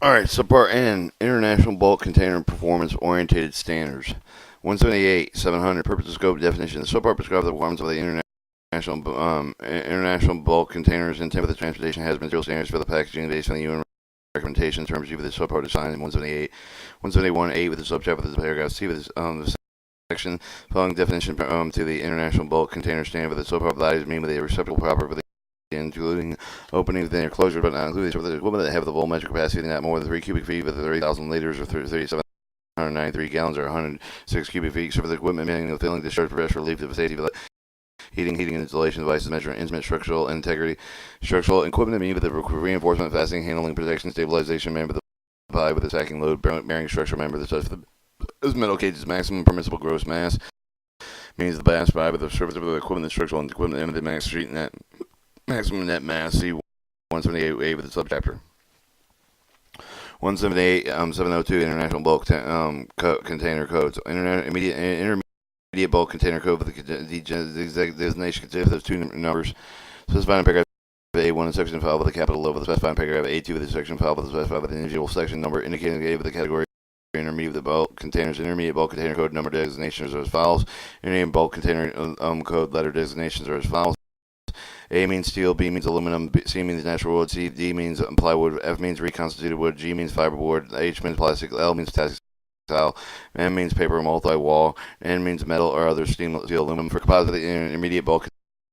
Alright, subpart N, International Bulk Container Performance Oriented Standards. 178, 700, purpose, scope, definition. The subpart prescribes the requirements of the international bulk containers intent for the transportation has material standards for the packaging based on the UN recommendation terms with the subpart design in 178, 171, 8 with the subchapter with the paragraph C with the section following definition to the international bulk container standard with the subpart values mean with a receptacle proper for the including opening within your closure, but not including the equipment that have the volumetric capacity not more than 3 cubic feet with 30,000 liters or 3,793 gallons or 106 cubic feet. So for the equipment meaning the filling, discharge, pressure, relief, the safety, heating, and installation devices measuring intimate structural integrity, structural equipment meaning with the reinforcement, fastening, handling, protection, stabilization, member the ply with the sacking load, bearing structure, member the touch for the metal cage's maximum permissible gross mass means the blast by with the surface of the equipment, the structural and equipment end of the max street net maximum net mass. See 178A with the subchapter. 178 702 International Bulk Container Codes. Intermediate Bulk Container Code with the designation consists of two numbers specified in paragraph A1 in section file with a capital O with the specified paragraph A2 with the section file with the specified with the individual section number indicating the A with the category. Intermediate bulk containers. Intermediate bulk container code number designations are as follows. Intermediate bulk container code letter designations are as follows. A means steel, B means aluminum, C means natural wood, D means plywood, F means reconstituted wood, G means fiberboard, H means plastic, L means textile, M means paper multi-wall, N means metal or other steel, aluminum. For composite intermediate bulk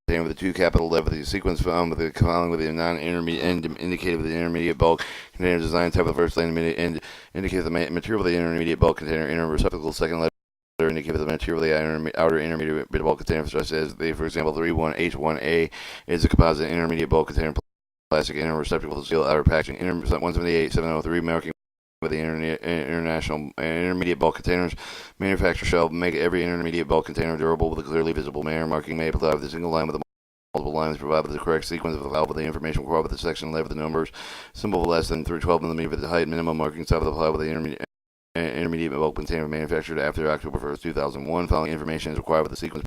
container with the two capital F with the sequence with the following with the non-intermediate end indicated with the intermediate bulk container design type of the first line indicates the material of the intermediate bulk container inner receptacle second letter indicate the material of the outer intermediate bulk container, such as for example, 31H1A is a composite intermediate bulk container, plastic inner receptacle, steel outer packaging. 178 703 marking with the international intermediate bulk containers. Manufacturer shall make every intermediate bulk container durable with a clearly visible manner marking may apply with a single line with a multiple lines provided with the correct sequence of the file with the information required with the section left with the numbers symbol less than 12 millimeter with the height minimum marking top of the file with the intermediate bulk container manufactured after October 1st, 2001. Following information is required with the sequence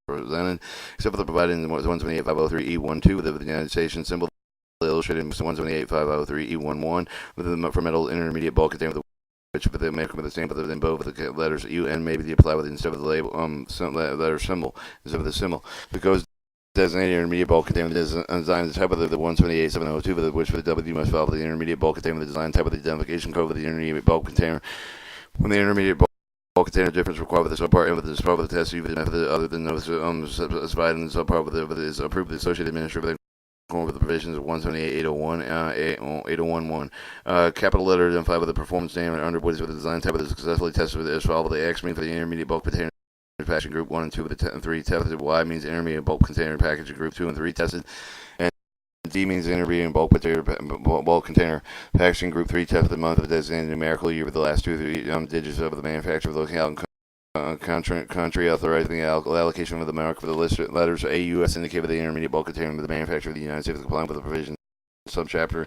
presented, except for the provided in 178.503E12 with the United States symbol illustrated in 178.503E11 with the for metal intermediate bulk container which with the maker with the stamp within both with the letters UN may be applied with instead of the label letter symbol instead of the symbol. The codes designated intermediate bulk container design the type of the 178.702 with which for the W must follow the intermediate bulk container the design type of the identification code for the intermediate bulk container. When the intermediate bulk container difference required with the subpart and with the subpart with the test with the method other than those specified in the subpart with is approved the associated administrator with the provisions of 178.801, capital letter identified with the performance standard under which with the design type of the successfully tested with as follows. The X means for the intermediate bulk container packaging group 1 and 2 with the 3 tested. Y means intermediate bulk container packaging group 2 and 3 tested. And D means intermediate bulk container packaging group 3 tested the month of the designated numerical year with the last 2 digits of the manufacturer of the locale country authorizing the allocation of the mark for the list letters AUS indicate with the intermediate bulk container with the manufacturer of the United States complying with the provision subchapter.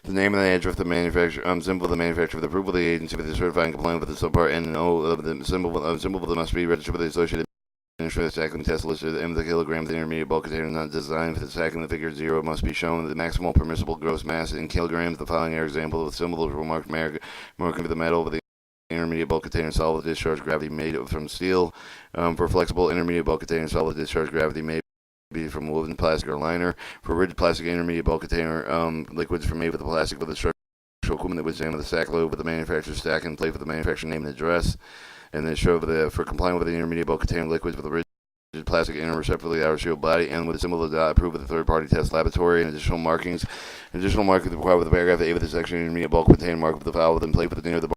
The name and the address of the manufacturer, symbol of the manufacturer, with the approval of the agency for the certifying complying with the subpart N and O of the symbol that must be registered with the associated administrative stacking test listed M the kilograms. The intermediate bulk container not designed for the stacking. The figure 0 must be shown. The maximal permissible gross mass in kilograms. The following are examples of symbols marked marking the metal with the intermediate bulk container solid discharge gravity made from steel. For flexible intermediate bulk container solid discharge gravity made be from woven plastic or liner. For rigid plastic intermediate bulk container liquids from made with the plastic with the structural equipment that would examine the sack load with the manufacturer's stack and plate with the manufacturer name and address. And then show for complying with the intermediate bulk container liquids with the rigid plastic inner receptacle outer seal body and with a symbol of the approved with the third-party test laboratory and additional markings. Additional markings required with the paragraph A with the section intermediate bulk container mark with the file within plate with the near the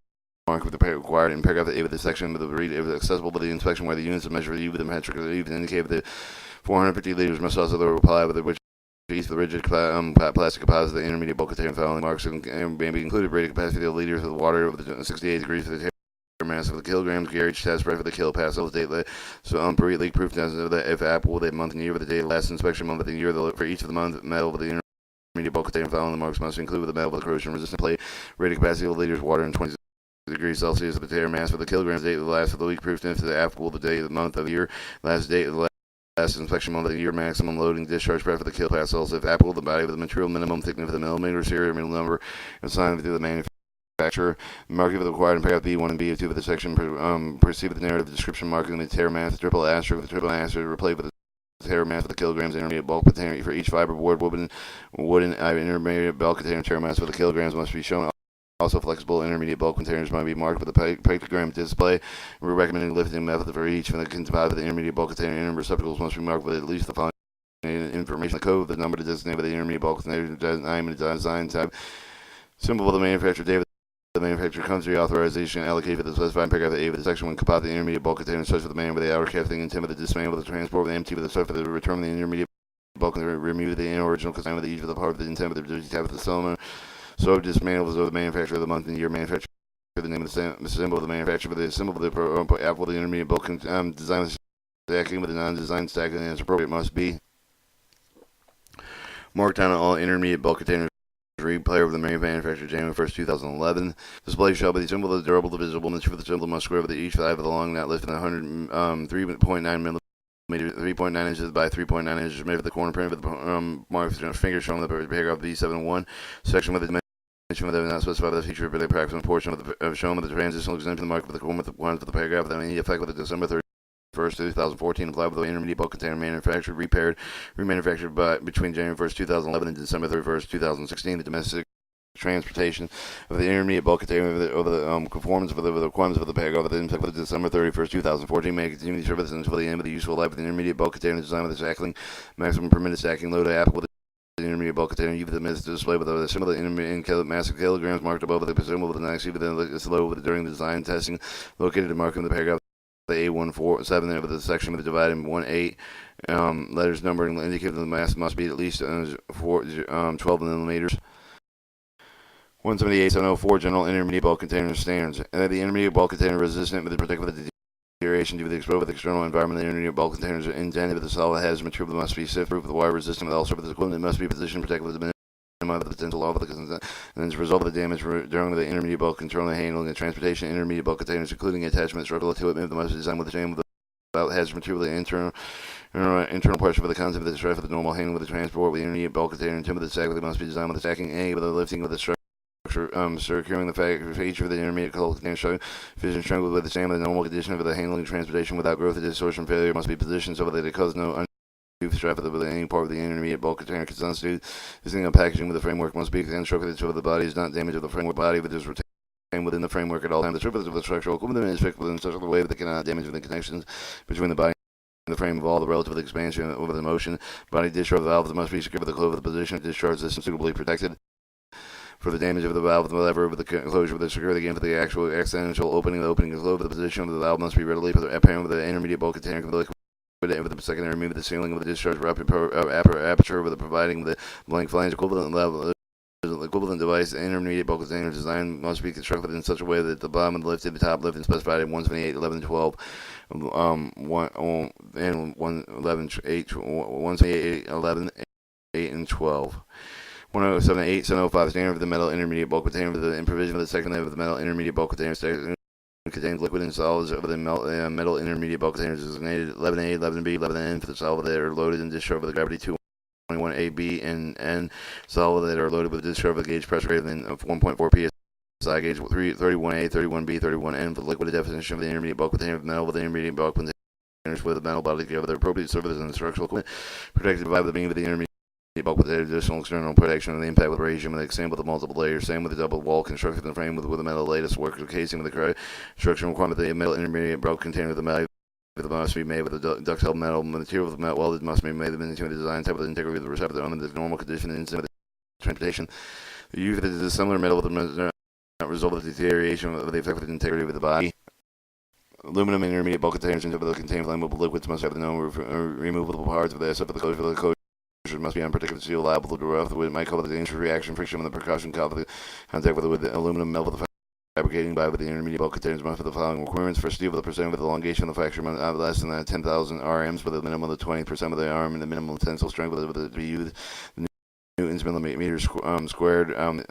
mark with the required in paragraph A with the section with the read accessible with the inspection where the units of measure U with the metric indicate the 450 liters must also apply with which piece of the rigid plastic composite the intermediate bulk container following marks and may be included rated capacity of the liters of the water of the 68 degrees for the mass of the kilograms gauge test spread for the kill pass of the date so leak proof test of the if apple the month and year of the date last inspection month of the year for each of the month metal of the intermediate bulk container following the marks must include with the metal with the corrosion resistant plate rated capacity of the liters water and 20 degrees Celsius of the tear mass for the kilograms date of the last of the leak proof test of the applicable the day of the month of the year last date of the inspection of the year maximum loading discharge prep for the kill pass. Also, if applicable, the body with the material minimum thickness of the millimeter serial number assigned to the manufacturer. Marking for the required in paragraph B1 and B2 of the section. Proceed with the narrative description marking the tear mass, triple asterisk, replaced with the tear mass for the kilograms intermediate bulk container for each fiberboard wooden intermediate bulk container. Tear mass for the kilograms must be shown. Also, flexible intermediate bulk containers might be marked with a pictogram display. We're recommending lifting method for each. For the intermediate bulk container, inner receptacles must be marked with at least the following information: the code, the number to designate the intermediate bulk container, design type, symbol of the manufacturer, date of the manufacturer, country, authorization, allocated for the specified paragraph A of the section when compiled the intermediate bulk container, such for the man with the outer casting, intent with the dismantle, the transport with the empty with the stuff for the return of the intermediate bulk container, remove the original container with each of the part of the intent with the tab with the cylinder. So dismantles of the manufacturer of the month and year manufacturer, the name of the symbol of the manufacturer, for the symbol of the apple, the intermediate bulk design stacking with the non-design stacking as appropriate must be marked on all intermediate bulk containers. Replayer of the manufacturer January 1st, 2011. Display shall be the symbol of the durable divisible for the symbol must square with each side of the long not lifting 3.9 millimeters. 3.9 inches by 3.9 inches made for the corner print of the mark finger showing the paragraph B71 section with the dimension whether not specified the feature but the approximate portion of the shown with the transitional exemption mark with the corner with the ones for the paragraph that any effect with the December 31st, 2014 applied with the intermediate bulk container manufactured, repaired, remanufactured by between January 1st, 2011 and December 31st, 2016. The domestic transportation of the intermediate bulk container of the conformance of the requirements of the paragraph of the intake of the December 31st, 2014 may continue the service until the end of the useful life of the intermediate bulk container design with the stacking maximum permitted stacking load applicable to the intermediate bulk container. You the display with the symbol of the intermediate mass of kilograms marked above the symbol with the next even the low during the design testing located and marked in the paragraph. The A147 of the section with the divided 1-8 letters numbering indicate the mass must be at least 12 millimeters. 178.704 General Intermediate Bulk Container Standards. The intermediate bulk container resistant with the protective of the deterioration due to the exposure of the external environment. The intermediate bulk containers are intended with the solid hazardous material that must be sift-proof with water resistant with all surface equipment. It must be positioned protected with the minimum of the potential of the and as a result of the damage during the intermediate bulk control and handling and transportation. Intermediate bulk containers, including attachment structural to it, must be designed with the same with the hazardous material, the internal pressure for the concept of the stress for the normal handling with the transport with the intermediate bulk container. And timber the stack must be designed with the stacking A with the lifting of the structure. Securing the feature of the intermediate bulk container fission strangled with the same the normal condition of the handling and transportation without growth of distortion failure must be positioned so that it causes no undue stress with any part of the intermediate bulk container can constitute. This thing of packaging with the framework must be constructed so that the body is not damaged of the framework body but is retained within the framework at all times. The surface of the structural equipment is fixed within such a way that it cannot damage the connections between the body and the frame of all the relative expansion over the motion. Body discharge valves must be secured with the clove of the position of discharge system suitably protected for the damage of the valve, the lever with the closure with the security again for the actual accidental opening. The opening is low, but the position of the valve must be readily apparent with the intermediate bulk container of the liquid with the secondary move the ceiling of the discharge aperture with the providing the blank flange equivalent level. The equivalent device, the intermediate bulk container design must be constructed in such a way that the bottom of the lifted, the top lifted specified at 178, 11, 12, 1, and 111, 8, 178, 11, 8, and 12. 107.8, 705 standard of the metal intermediate bulk container with the provision of the second layer of the metal intermediate bulk container contains liquid and solids of the metal intermediate bulk containers designated 11A, 11B, 11N for the solid that are loaded and discharged with the gravity 221A, B, and N solid that are loaded with discharge with a gauge pressure greater than 1.4 psi gauge 31A, 31B, 31N for the liquid definition of the intermediate bulk container of metal with the intermediate bulk containers with the metal body together their appropriate surfaces and structural equipment protected by the beam of the intermediate bulk with the additional external protection of the impact with regime and the same with the multiple layers, same with the double wall construction of the frame with the metal lattice work casing with the construction requirement of the metal intermediate bulk container of the metal must be made with a ductile metal material with the metal welded must be made into the design type of the integrity of the receptor under the normal condition and instant of the transportation. The use of the similar metal with the result of the deterioration of the effective integrity of the body. Aluminum intermediate bulk containers into the contained flammable liquids must have the known removable parts of the except for the closure must be unprotected steel liable to rough with might cause the initial reaction friction when the percussion contact with the aluminum metal with the fabricating by with the intermediate bulk containers must have the following requirements for steel with the percent with elongation of the fracture less than 10,000 RMs with a minimum of 20% of the arm and the minimum tensile strength with it to be used newtons millimeters squared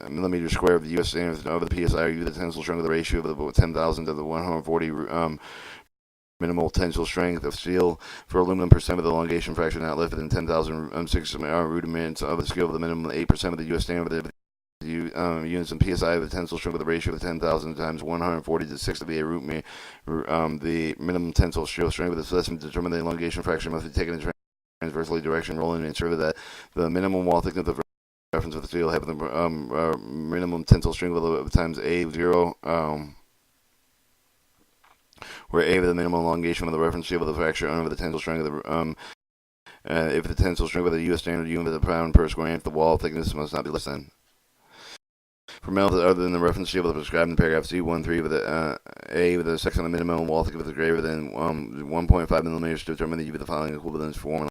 millimeters square of the U.S. standard of the PSI. The tensile strength of the ratio of the 10,000 to the 140 minimal tensile strength of steel for aluminum, percent of the elongation fraction not less than 10,000 6 rudiments of the scale of the minimum 8% of the U.S. standard. Units in PSI of the tensile strength with a ratio of 10,000 times 140 to 6 to be a the minimum tensile steel strength with assessment to determine the elongation fraction must be taken in transversely direction rolling and ensure that the minimum wall thickness of reference with the steel have the minimum tensile strength of times A0, where A is the minimum elongation of the reference steel of the fracture under the tensile strength of the if the tensile strength of the U.S. standard unit of the pound per square inch, the wall thickness must not be less than. For metals other than the reference steel prescribed in paragraph C13 with A with the section of the minimum wall thickness greater than 1.5 millimeters to determine the following equivalence formula.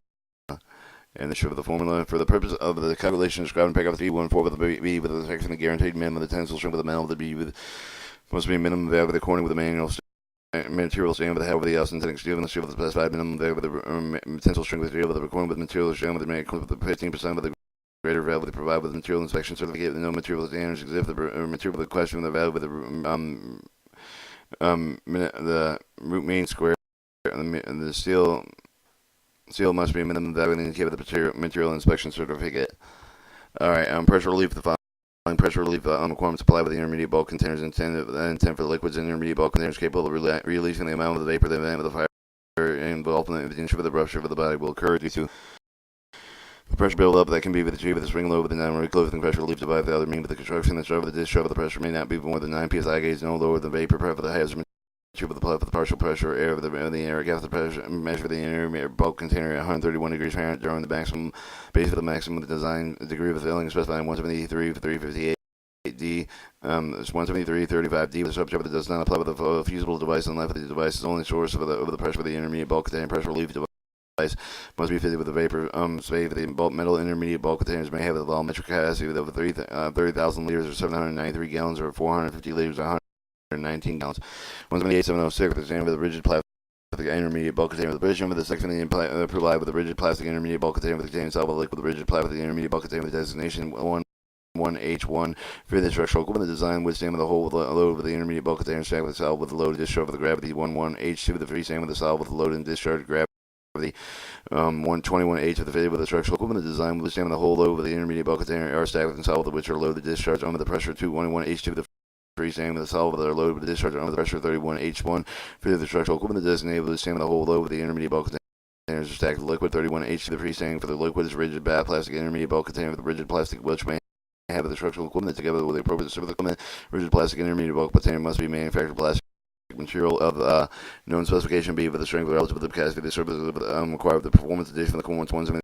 And the show of the formula for the purpose of the calculation described in paragraph 314 with the B with the section of the guaranteed minimum of the tensile strength of the metal, the B with must be minimum value according with the manual material strength with the head with the synthetic steel and the steel with the specified minimum value with the tensile strength with steel with the according with material strength with the 15% of the greater value with the provide with the material inspection certificate. No material standards exist. The material with the question with the value with the root mean square and the steel must be a minimum value indicated with the material inspection certificate. All right. Pressure relief. The following pressure relief requirements apply with the intermediate bulk containers intended for the liquids and intermediate bulk containers capable of releasing the amount of the vapor the event of the fire and ultimately the inch of the rupture of the body will occur due to the pressure buildup that can be achieved with a spring load with the downward closing pressure relief device. The other means with the construction that of the discharge of the pressure may not be more than 9 psi gauge, no lower than vapor pressure for the hazard material with the partial pressure air of the air gas the pressure measure the intermediate bulk container at 131 degrees Fahrenheit during the maximum base of the maximum design degree of filling specified in 173 358 D. It's 173 35 D. The subject that does not apply with a fusible device unless the device is only source of the pressure of the intermediate bulk container pressure relief device. Must be fitted with a vapor space. The metal intermediate bulk containers may have a volumetric capacity of 30,000 liters or 793 gallons or 450 liters or 119 gallons. 178706 the same with a rigid plastic intermediate bulk container with the position with the section provide with a rigid plastic intermediate bulk container with the containing solid liquid with rigid plastic intermediate bulk container with the designation 1H1 for the structural equipment. The design withstand with the whole load with the intermediate bulk container stacked with the solid with the load discharge with the gravity 11H2 the freestanding with the solid with the load and discharge gravity. 121H of the fitted with the structural equipment. The design will withstand the whole load with the intermediate bulk container are stacked with and solid with which are loaded discharge under the pressure 221H2 the freestanding with the solid with the load with the discharge under the pressure 31H1 fitted the structural equipment. The designated will withstand the whole load with the intermediate bulk containers are stacked with liquid 31H2 the freestanding for the liquid is rigid plastic intermediate bulk container with rigid plastic which may have the structural equipment together with the appropriate surface equipment. Rigid plastic intermediate bulk container must be manufactured plastic material of known specification B with the strength relative to the capacity of the surface required with the performance addition of the Common 173.24.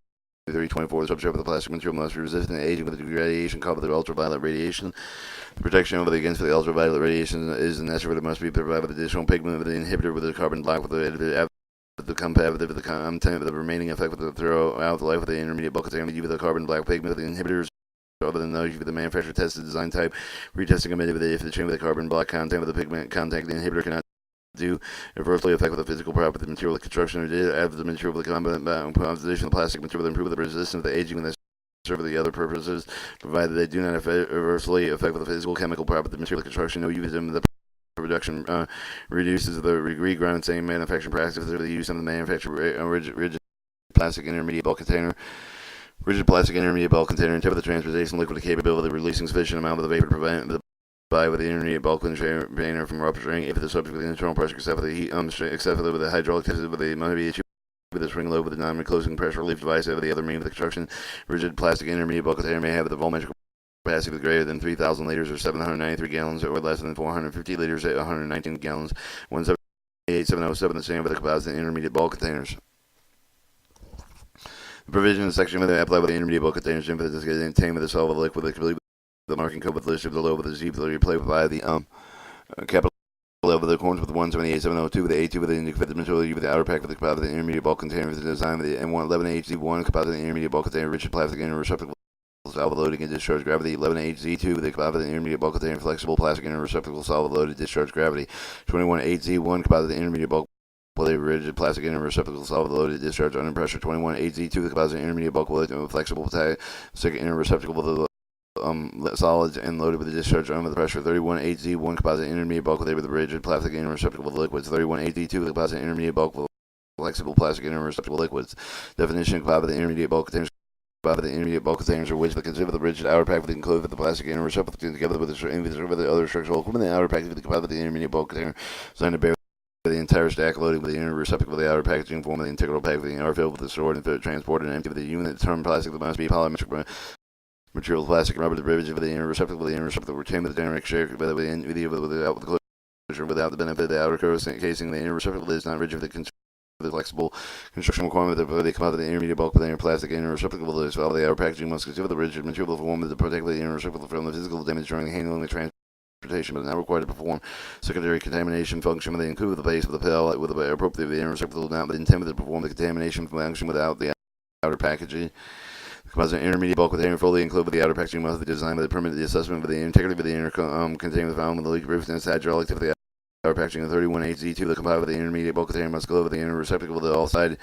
The substrate of the plastic material must be resistant to aging with the radiation covered with ultraviolet radiation. The protection against the ultraviolet radiation is necessary. It must be provided with additional pigment with the inhibitor with the carbon black with the competitive with the content of the remaining effect with the throughout the life of the intermediate bulk container with the carbon black pigment with the inhibitors. Other than those, the manufacturer tested design type, retesting omitted with if the chain with the carbon black content with the pigment contact, the inhibitor cannot do adversely affect with the physical property of the material, the construction, or add the material with the composition of the plastic material, improve the resistance of the aging, and serve the other purposes, provided they do not adversely affect with the physical, chemical property of the material, construction, no use of the production reduces the reground same manufacturing practices or the use of the manufacturer rigid plastic intermediate bulk container. Rigid plastic intermediate bulk container and tip of the transportation liquid capability of releasing sufficient amount of the vapor to prevent the with the intermediate bulk container from rupturing if the subject with the internal pressure except for the heat except for the hydraulic tested with the might be issue with the spring load with the non-reclosing pressure relief device over the other means of the construction. Rigid plastic intermediate bulk container may have the volumetric capacity with greater than 3,000 liters or 793 gallons or less than 450 liters at 119 gallons. 178707 the same with the composite intermediate bulk containers. The provision in the section with the apply with the intermediate bulk containers emphasis is contained with the solid liquid the complete the marking code with the list of the low with the Z replay by the capital level of the corners with the 178702 with the A2 with the indicated material with the outer pack with the composite the intermediate bulk container with the design with the M111HZ1 composite the intermediate bulk container rigid plastic inner receptacle solid loading and discharge gravity 11HZ2 with the composite the intermediate bulk container flexible plastic inner receptacle solid loaded discharge gravity 21HZ1 composite the intermediate bulk with a rigid plastic inner receptacle solid loaded discharge under pressure 21HZ2 the composite intermediate bulk with a flexible plastic inner receptacle with solids and loaded with a discharge under the pressure. 31-8Z1 composite intermediate bulk with a rigid plastic inner receptacle with liquids. 31-8Z2 with a composite intermediate bulk with flexible plastic inner receptacle liquids. Definition: composite intermediate bulk containers. Composite intermediate bulk containers are which consist of the rigid outer pack with included with the plastic inner receptacle together with the other structural equipment. The outer pack with the composite intermediate bulk container designed to bear the entire stack loading with the inner receptacle with the outer packaging form of the integral pack with the are filled with the stored and transported and empty with the unit. The term plastic that must be polymetric material, plastic and rubber derivative with the inner receptacle retained with the dynamic share with the closure without the benefit of the outer casing. The inner receptacle is not rigid with the flexible construction requirement of the composite intermediate bulk with the inner plastic inner receptacle as well. The outer packaging must consist of the rigid material form to protect the inner receptacle from the physical damage during the handling of transportation, but not required to perform secondary contamination function. They include the base of the pellet with the appropriate the inner receptacle not but intended to perform the contamination function without the outer packaging. The composite intermediate bulk with the inner fully included with the outer packaging must be designed by the permit the assessment of the integrity of the inner container found with the leak proofness, hydraulic of the outer packaging. of 31-8Z2 the composite with the intermediate bulk container must go with the inner receptacle with the all side.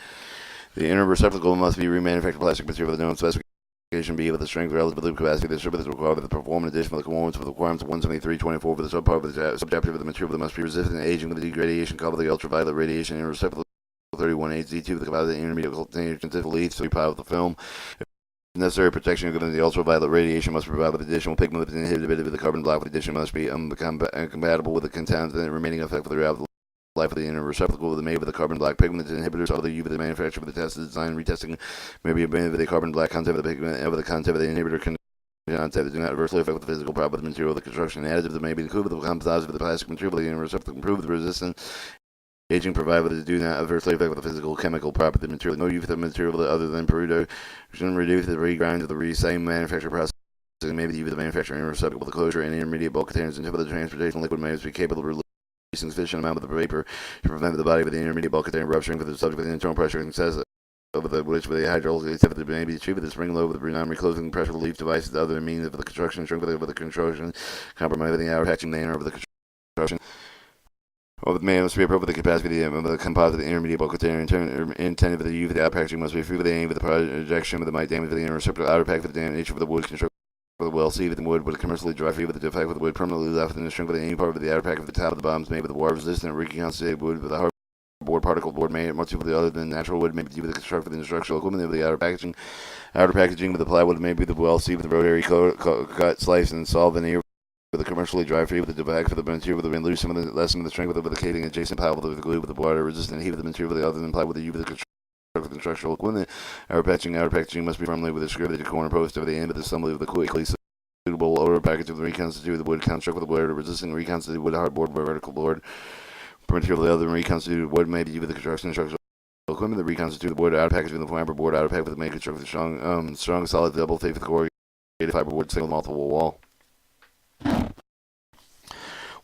The inner receptacle must be remanufactured plastic material with the known specification B with the strength relative to the capacity of the strip is required to perform in addition to the components with the requirements of 173.24 for the subpart of the subchapter of the material that must be resistant to aging with the degradation coupled with the ultraviolet radiation. Inner receptacle 31-8Z2 the composite intermediate container consists of leads to be piled with the film. Necessary protection given the ultraviolet radiation must be provided with additional pigment inhibited with the carbon black. With addition must be compatible with the content and remaining effect throughout the life of the inner receptacle made with the carbon black pigment inhibitors. Although UV the manufacturer for the test design retesting may be made with the carbon black content of the pigment and with the content of the inhibitor content that do not adversely affect the physical properties of the material of the construction. Additives that may be included with the composite of the plastic material of the inner receptacle improve the resistance. Aging provided that do not adversely affect the physical chemical property of the material. No use of the material other than Perudo should reduce the regrind of the same manufacturing process. Maybe the use of the manufacturing receptacle with the closure and intermediate bulk containers until the transportation liquid may be capable of releasing sufficient amount of the vapor to prevent the body with the intermediate bulk container rupturing for the subject with the internal pressure and excess over the which with the hydraulic activity may be achieved with the spring load with the non-reclosing pressure relief devices other means of the construction shrink with the construction compromise with the outer patching the inner of the construction. The man must be appropriate with the capacity of the composite intermediate bulk container intended for the use of the outer packaging must be free with the aim of the projection with the might damage with the inner receptacle outer pack with the nature of the wood construction with the well seed with the wood with commercially dry free with the defect with the wood permanently left in the shrink with any part of the outer pack of the top of the bottoms made with the water resistant reconstituted wood with a hard board particle board made much of the other than natural wood maybe with the construct with the structural equipment of the outer packaging with the plywood maybe with the well seed with the rotary cut slice and saw veneer with the commercially dry free with the defect for the material with the loose some of the lessen of the strength with the coating adjacent pile with the glue with the water resistant heat with the material with the other than plywood with the U with the structural equipment. Outer packaging must be firmly with a screw with the corner post over the end of the assembly with the quickly suitable outer package of the reconstituted wood construct with the wood resisting reconstituted wood hardboard vertical board material with the other reconstituted wood may be used with the construction structural equipment. The reconstituted wood outer package with the fiber board outer pack with the main construct with the strong solid double thick with the corrugated fiber board single multiple wall.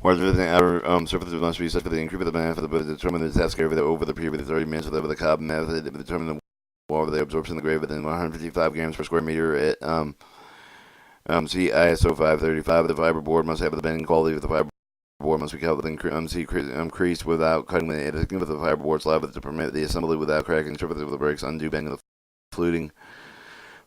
Whereas the outer surface must be set for the increase of the math of the determine the test area over the period of 30 minutes with the carbon method determine the wall of the absorption of the grade within 155 grams per square meter at see ISO 535. The fiber board must have the bending quality of the fiber board must be cut with increased without cutting the thickness of the fiber board slab to permit the assembly without cracking surface of the breaks undue bending of the fluting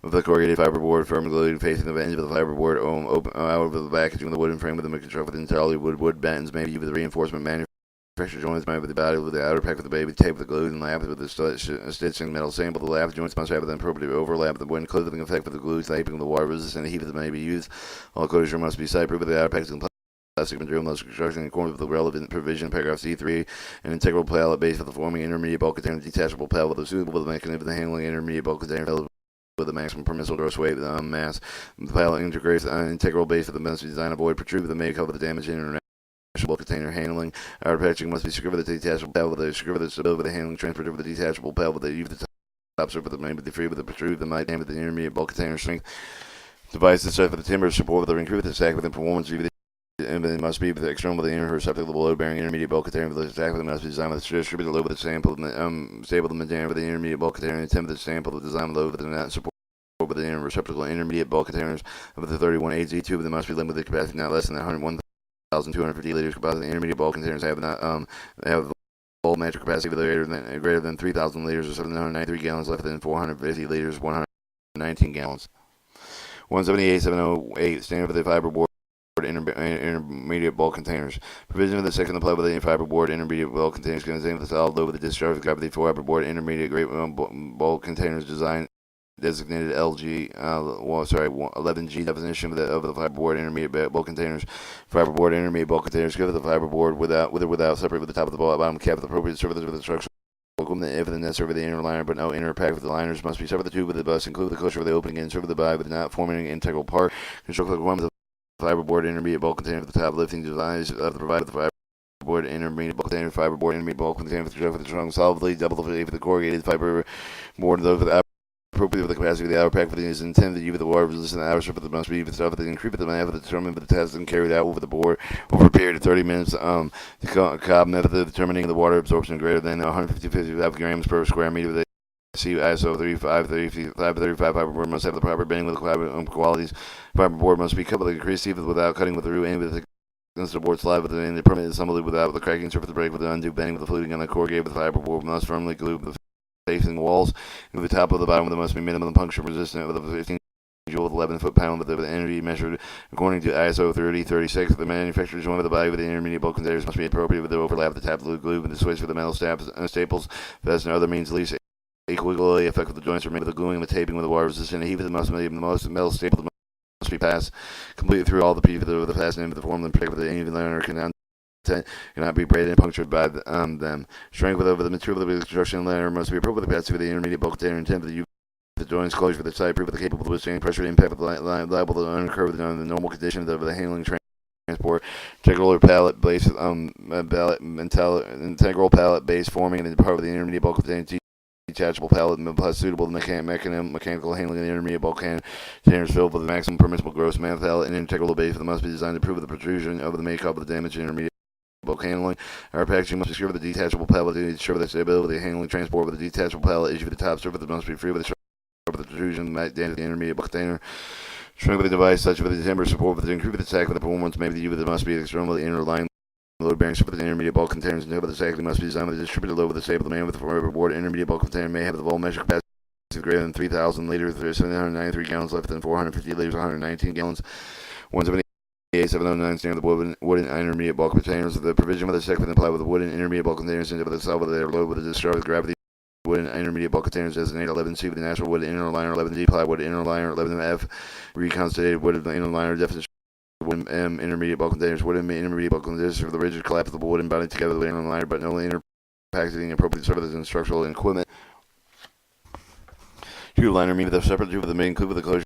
of the corrugated fiber board firmly glued facing the edge of the fiber board open out of the packaging of the wooden frame with the construct with entirely wood bends maybe with the reinforcement manufactured joints made with the body with the outer pack with the baby tape with the glue and lap with the stitching metal sample. The lap joints must have an appropriate overlap the when clothing effect with the glue taping the water resistant heat that may be used. All closure must be site proof with the outer packaging plastic material must construction in accordance with the relevant provision paragraph C3 an integral pallet base for the forming intermediate bulk container detachable pallet with a suitable with the mechanism for the handling intermediate bulk container with the maximum permissible gross weight mass. The pilot integrates an integral base of the must be designed to avoid protrude with the makeup of the damage in international container handling. Outer packaging must be secured with the detachable pallet with the secured with the stability with the handling transported with the detachable pallet with the use the top surface with the main with the free with the protrude the might damage the intermediate bulk container strength. Devices set for the timber support with the increase with the stack with the performance and it must be the external with the inner receptacle the load bearing intermediate bulk container with the stack with the must be designed with the distributed load with the sample stable the material with the intermediate bulk container and with the sample the design load with the net support with the inner receptacle intermediate bulk containers with the 31-8Z2 but they must be limited to capacity not less than 101,250 liters. Composite intermediate bulk containers have full metric capacity with greater than 3,000 liters or 793 gallons less than 450 liters 119 gallons. 178-708, standard for the fiberboard intermediate bulk containers. Provision of the second apply with the fiberboard intermediate bulk containers containing the solid load with the discharge of gravity for fiberboard intermediate grade bulk containers designed designated LG, 11G definition of the fiberboard intermediate bulk containers. Fiberboard intermediate bulk containers give the fiberboard with or without separate with the top of the bottom cap with appropriate surface with the structure. If the necessary with the inner liner, but no inner pack with the liners must be separate with the tube with the bus, include the closure of the opening and serve the body with not forming an integral part. Construct the one with the fiberboard intermediate bulk container at the top, lifting designs of the provided with the fiberboard intermediate bulk container, fiberboard intermediate bulk container with the trunk solidly, double the for the corrugated fiberboard though for the appropriate for the capacity of the outer pack for the is intended to use the water resistant outer surface must be with stuff that increase the method determined with the test and carried out over the board over a period of 30 minutes. The Cobb method of determining the water absorption greater than 150 grams per square meter with See ISO 3535 fiberboard must have the proper bending with the qualities. Fiberboard must be cut with a increased without cutting with the root and with the board slide with the permanent assembly without the cracking surface break with the undue bending with the fluting on the corrugated with the fiberboard must firmly glue the facing walls and with the top of the bottom there must be minimum puncture resistant with a 15 joule with 11-foot pound with the energy measured according to ISO 3036. The manufacturer's joint with the body with the intermediate bulk containers must be appropriate with the overlap of the tap glue with the switch for the metal staples. That's and other means least equally effective. The joints are made with the gluing and the taping with the water resistant heat. The most metal staples must be passed completely through all the pieces of the fastening of the form and protect with the even liner cannot be braided and punctured by them. Strength over the material of the construction liner must be appropriate with the capacity of the intermediate bulk container and temp the joints closure for the side proof with the capable of withstanding pressure and impact with liable to uncurve the normal conditions of the handling transport. Integral pallet base integral pallet base forming and part of the intermediate bulk container detachable pallet plus suitable mechanical handling of the intermediate bulk containers filled with the maximum permissible gross mass pallet and integral base that must be designed to prove the protrusion of the makeup of the damaged intermediate bulk handling. Our packaging must secure with the detachable pallet to ensure the stability of the handling transport with the detachable pallet issue with the top surface that must be free with the protrusion damage the intermediate bulk container. Shrink with the device such with the timber support with the increase with the sack with the performance maybe the U that must be externally inner line load bearing surface with the intermediate bulk containers and with the sack must be designed with a distributed load with a stable demand with the fiberboard intermediate bulk container may have the volume measure capacity greater than 3,000 liters, 793 gallons, less than 450 liters, 119 gallons. 178-709 standard the wooden intermediate bulk containers. The provision with the second apply with the wooden intermediate bulk containers into the cell with their load with the discharge with gravity. Wooden intermediate bulk containers designated 11C with the natural wood inner liner, 11D plywood inner liner, 11F reconstituted wood inner liner definition. Wooden intermediate bulk containers. Wooden intermediate bulk containers for the rigid collapsible wooden body together with the inner liner, but no inner packaging appropriate services and structural equipment. Tube liner mean with a separate tube with the main include with the closure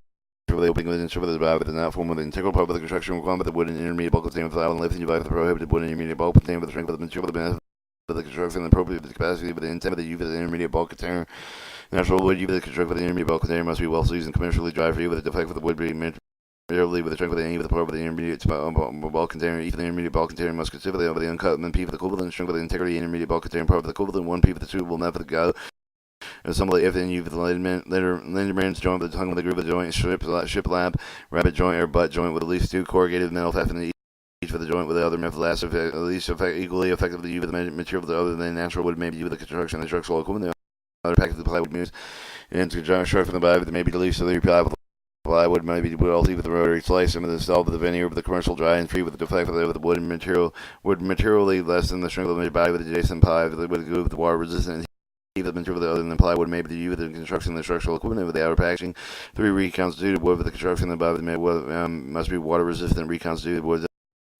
for the opening with the insert with the body with the not form with the integral part of the construction requirement with the wooden intermediate bulk container with the and lifting device with the prohibited wooden intermediate bulk container with the strength of the material with the benefit of the construction and appropriate with the capacity with the intent of the U for the intermediate bulk container. Natural wood U for the construction with the intermediate bulk container must be well seasoned, commercially dry for you with a defect with the wood being merely with the strength with the A with the part with the intermediate bulk container. E for the intermediate bulk container must consistently over the uncut and P for the equivalent strength with the integrity intermediate bulk container part with the equivalent 1P for the suitable method of the go. Assembly if then you for the Linderman's joint with the tongue with the groove of the joint, ship lap, rabbit joint or butt joint with at least 2 corrugated metal fastened each for the joint with the other method last at least equally effective to use with the material other than natural wood may be with the construction and the structural equipment. The other package of the plywood used and to construct from the body that may be the least of the plywood may be welded with the rotary slice and with the stall with the veneer with the commercial dry and free with the defect with the wooden material would materially less than the strength of the body with the adjacent ply with the water resistant. The material other than plywood may be used with the construction of the structural equipment with the outer packaging. 3 reconstituted wood with the construction of the body must be water resistant. Reconstituted wood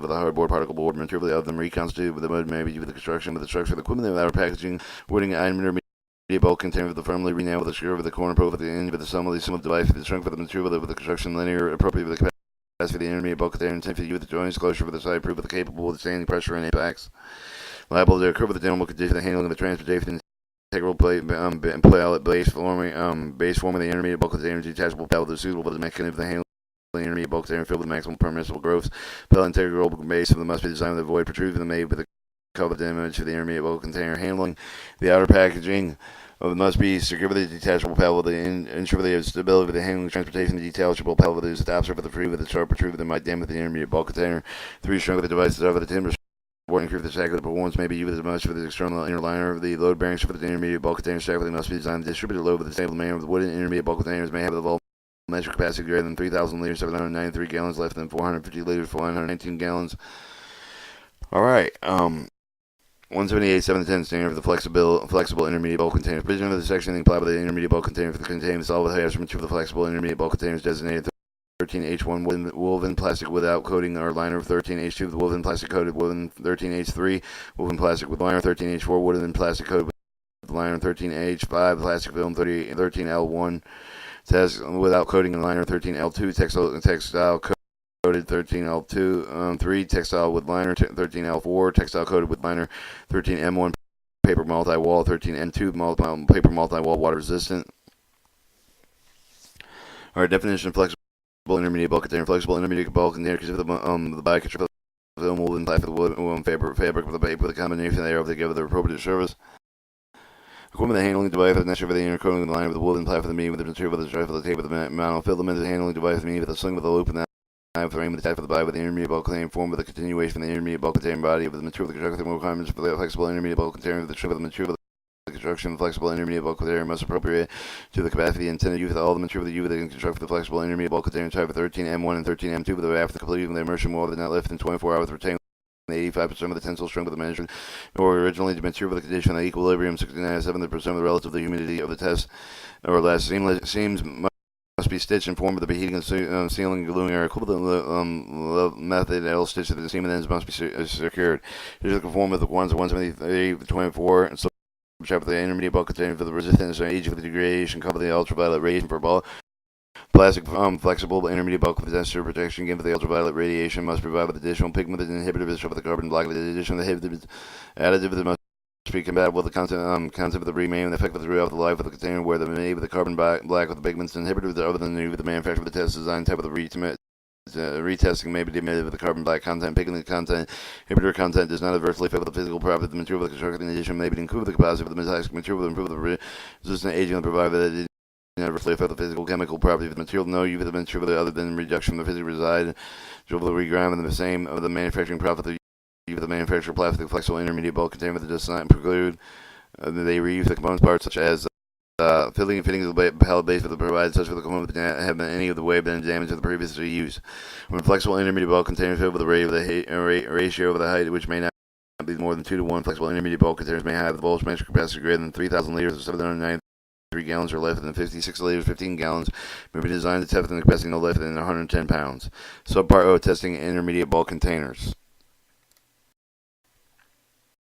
with the hardboard particle board material other than reconstituted with the wood may be used with the construction with the structure of the equipment with the outer packaging. Wooding item bulk container with the firmly re-nailed with the screw over the corner profile at the end with the sum of the device with the strength of the material with the construction linear appropriate with the capacity for the intermediate bulk container and for with the joints closure for the side proof with the capable of withstanding pressure and impacts. Liable to occur with the general condition of the handling of the transportation. Integral pallet base forming the intermediate bulk container detachable pallet is suitable for the mechanism of the handling of the intermediate bulk container filled with maximum permissible growth. Pallet integral base of the must be designed to avoid protrusion made with the cover damage for the intermediate bulk container handling. The outer packaging of must be secure with the detachable pallet to ensure the stability of the handling transportation. The detachable pallet is the top surface of the free with the sharp protrusion that might damage the intermediate bulk container. 3 strength of the devices over the timber. Increase the sack of the performance may be used as much for the external inner liner of the load bearings for the intermediate bulk container stack. They must be designed to distribute a load with the stable manner of the wooden intermediate bulk containers may have the volume measured capacity greater than 3,000 liters, 793 gallons, less than 450 liters, 419 gallons. All right. 178, 710 standard for the flexible intermediate bulk container. Provision of the section applied by the intermediate bulk container for the contained solid hazardous material for the flexible intermediate bulk containers designated 13H1 woven plastic without coating or liner, 13H2 woven plastic coated, woven 13H3 woven plastic with liner, 13H4 woven plastic coated with liner, 13H5 plastic film, 13L1 test without coating and liner, 13L2 textile coated, 13L2 3 textile with liner, 13L4 textile coated with liner, 13M1 paper multi-wall, 13M2 paper multi-wall water resistant. All right, definition of flexible intermediate bulk container. Flexible intermediate bulk container consists of the biocontrol film woven plastic woven fabric with a paper with a combination thereof to give the appropriate service. Equipment, the handling device with the necessary for the inner coating of the liner with the woven plastic for the meat with the material with the stripe for the tape with the monofilament, the handling device with the meat with a sling with a loop and the frame with the type of the body with the intermediate bulk container form with the continuation of the intermediate bulk container body with the material with the construction requirements for the flexible intermediate bulk container with the strip of the material. The construction of the flexible intermediate bulk container must appropriate to the capacity intended use of all the material that you would construct for the flexible intermediate bulk container type of 13M1 and 13M2 with the after completing the immersion wall that not less than 24 hours retain 85% of the tensile strength of the measurement, or originally the material with the condition of equilibrium 69.7% of the relative humidity of the test or less. Seams must be stitched in form of the beheating and sealing gluing area equivalent method. L stitch of the seam ends must be secured. Here's the form of the ones 173, 24, and so chapter the intermediate bulk container for the resistance and age of the degradation cover the ultraviolet radiation for ball. Plastic flexible intermediate bulk with denser protection given for the ultraviolet radiation must provide with additional pigment and inhibitors of the carbon block. With the addition of the additive that must be compatible with the concept of the remaining effective throughout the life of the container where the made with the carbon black with the pigments and inhibitors other than the manufacturer of the test design type of the retesting may be emitted with the carbon black content. Pigment content, inhibitor content does not adversely affect the physical property of the material of the construction. In addition, may be include the capacity of the metallic material to improve the resistant agent provided that it adversely affect the physical chemical property of the material. No use of the material other than reduction of the physical reside. Dribble the regrinding the same of the manufacturing profit. The use of the manufacturer plastic flexible intermediate bulk container that does not preclude. They reuse the components parts such as filling and fitting of the pallet base for the provided such for the component that have been any of the way been damaged to the previously used. When flexible intermediate bulk containers filled with a ratio of the height which may not be more than 2 to 1, flexible intermediate bulk containers may have the bulk measured capacity greater than 3,000 liters or 793 gallons or less than 56 liters, 15 gallons, may be designed to test the capacity no less than 110 pounds. Subpart O, testing intermediate bulk containers.